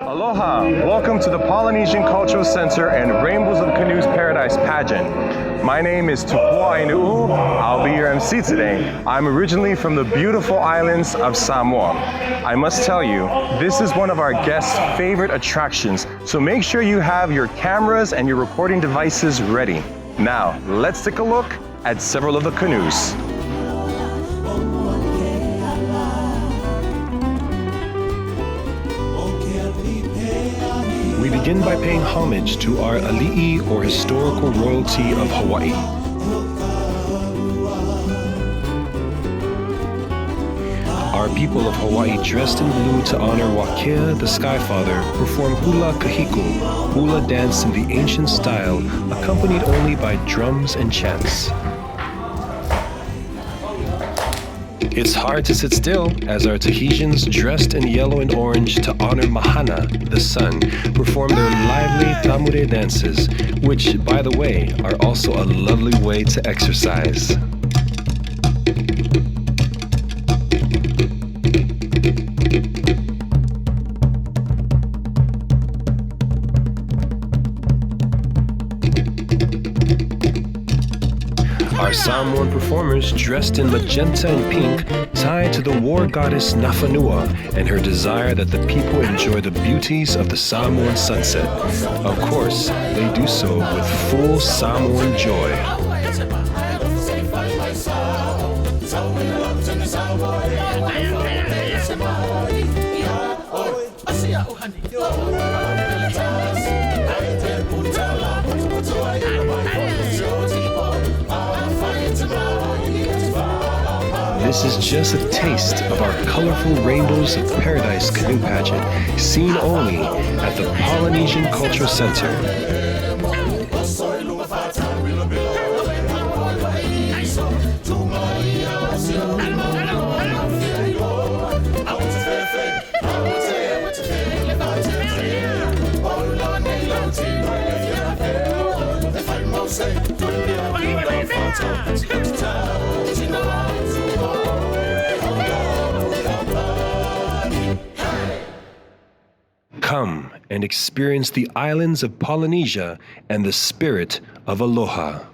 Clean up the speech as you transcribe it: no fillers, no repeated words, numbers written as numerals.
Aloha! Welcome to the Polynesian Cultural Center and Rainbows of Canoes Paradise Pageant. My name is Tupua Inu'u. I'll be your MC today. I'm originally from the beautiful islands of Samoa. I must tell you, this is one of our guests' favorite attractions, so make sure you have your cameras and your recording devices ready. Now, let's take a look at several of the canoes. We begin by paying homage to our ali'i, or historical royalty of Hawaii. Our people of Hawaii, dressed in blue to honor Wakea, the Sky Father, perform hula kahiko, hula dance in the ancient style, accompanied only by drums and chants. It's hard to sit still as our Tahitians, dressed in yellow and orange to honor Mahana, the sun, perform their lively tamure dances, which, by the way, are also a lovely way to exercise. Our Samoan performers, dressed in magenta and pink, tie to the war goddess Nafanua and her desire that the people enjoy the beauties of the Samoan sunset. Of course, they do so with full Samoan joy. This is just a taste of our colorful Rainbows of Paradise canoe pageant, seen only at the Polynesian Cultural Center. Come and experience the islands of Polynesia and the spirit of aloha.